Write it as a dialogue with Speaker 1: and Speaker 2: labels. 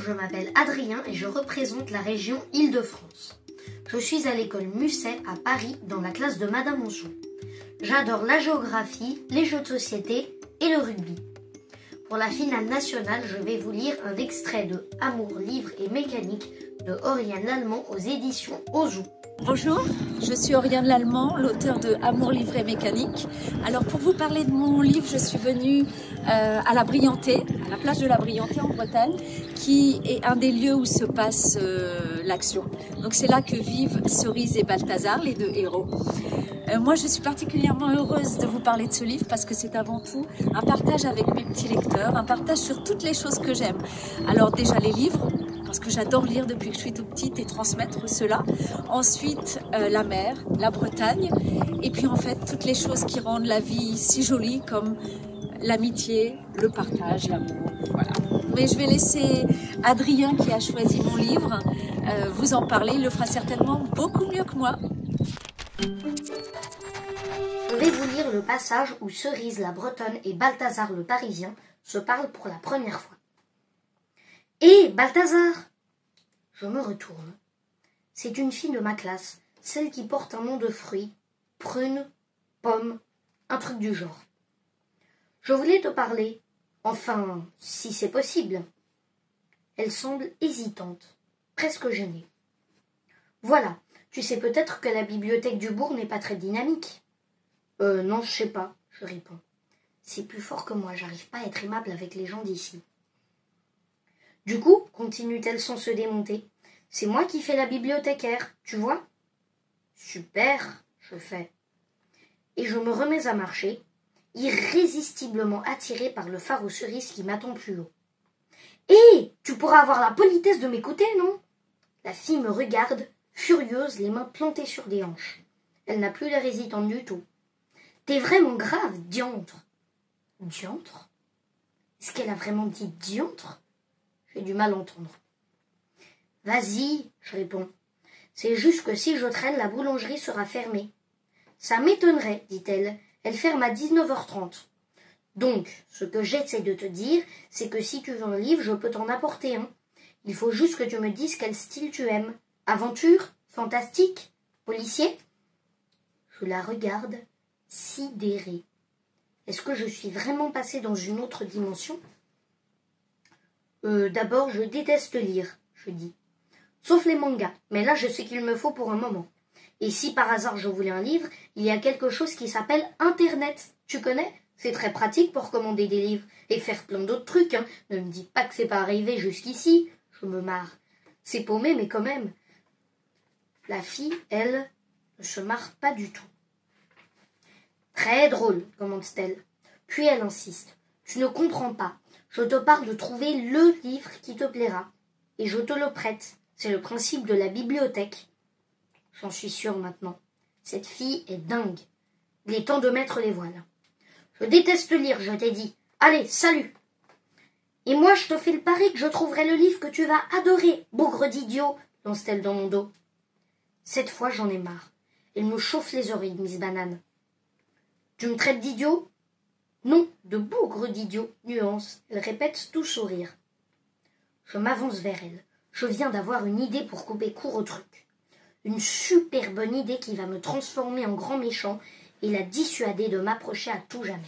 Speaker 1: je m'appelle Adrien et je représente la région Île-de-France. Je suis à l'école Musset à Paris dans la classe de Madame Monceau. J'adore la géographie, les jeux de société et le rugby. Pour la finale nationale, je vais vous lire un extrait de Amour, livre et mécanique de Oriane Lallemand aux éditions Ozou.
Speaker 2: Bonjour, je suis Oriane Lallemand, l'auteur de Amour, livre et mécanique. Alors pour vous parler de mon livre, je suis venue à la Briantais, à la plage de la Briantais en Bretagne, qui est un des lieux où se passe l'action. Donc c'est là que vivent Cerise et Balthazar, les deux héros. Moi je suis particulièrement heureuse de vous parler de ce livre parce que c'est avant tout un partage avec mes petits lecteurs, un partage sur toutes les choses que j'aime. Alors déjà les livres, parce que j'adore lire depuis que je suis toute petite et transmettre cela. Ensuite, la mer, la Bretagne, et puis en fait toutes les choses qui rendent la vie si jolie comme l'amitié, le partage, l'amour, voilà. Mais je vais laisser Adrien qui a choisi mon livre vous en parler, il le fera certainement beaucoup mieux que moi.
Speaker 1: Je vais vous lire le passage où Cerise la Bretonne et Balthazar le Parisien se parlent pour la première fois. Hé, Balthazar! Je me retourne. C'est une fille de ma classe, celle qui porte un nom de fruit, prune, pomme, un truc du genre. Je voulais te parler, enfin, si c'est possible. Elle semble hésitante, presque gênée. Voilà, tu sais peut-être que la bibliothèque du bourg n'est pas très dynamique. Non, je sais pas, je réponds. C'est plus fort que moi, j'arrive pas à être aimable avec les gens d'ici. Du coup, continue-t-elle sans se démonter, c'est moi qui fais la bibliothécaire, tu vois? Super, je fais. Et je me remets à marcher, irrésistiblement attirée par le phare aux cerises qui m'attend plus haut. Hé, tu pourras avoir la politesse de m'écouter, non? La fille me regarde, furieuse, les mains plantées sur des hanches. Elle n'a plus l'air hésitante du tout. T'es vraiment grave, diantre. Diantre? Est-ce qu'elle a vraiment dit diantre? J'ai du mal à entendre. Vas-y, je réponds. C'est juste que si je traîne, la boulangerie sera fermée. Ça m'étonnerait, dit-elle. Elle ferme à 19h30. Donc, ce que j'essaie de te dire, c'est que si tu veux un livre, je peux t'en apporter un. Il faut juste que tu me dises quel style tu aimes. Aventure? Fantastique? Policier? Je la regarde, sidérée. Est-ce que je suis vraiment passée dans une autre dimension? D'abord, je déteste lire, je dis. Sauf les mangas, mais là je sais qu'il me faut pour un moment. Et si par hasard je voulais un livre, il y a quelque chose qui s'appelle Internet. Tu connais? C'est très pratique pour commander des livres et faire plein d'autres trucs. Hein. Ne me dis pas que c'est pas arrivé jusqu'ici. Je me marre. C'est paumé, mais quand même. La fille, elle, ne se marre pas du tout. Très drôle, commence-t-elle. Puis elle insiste. Tu ne comprends pas. Je te parle de trouver le livre qui te plaira. Et je te le prête. C'est le principe de la bibliothèque. J'en suis sûre maintenant. Cette fille est dingue. Il est temps de mettre les voiles. Je déteste lire, je t'ai dit. Allez, salut. Et moi, je te fais le pari que je trouverai le livre que tu vas adorer, bougre d'idiot, lance-t-elle dans mon dos. Cette fois, j'en ai marre. Elle me chauffe les oreilles, Miss Banane. Tu me traites d'idiot? Non, de bougre d'idiot, nuance. Elle répète tout sourire. Je m'avance vers elle. Je viens d'avoir une idée pour couper court au truc. Une super bonne idée qui va me transformer en grand méchant et la dissuader de m'approcher à tout jamais.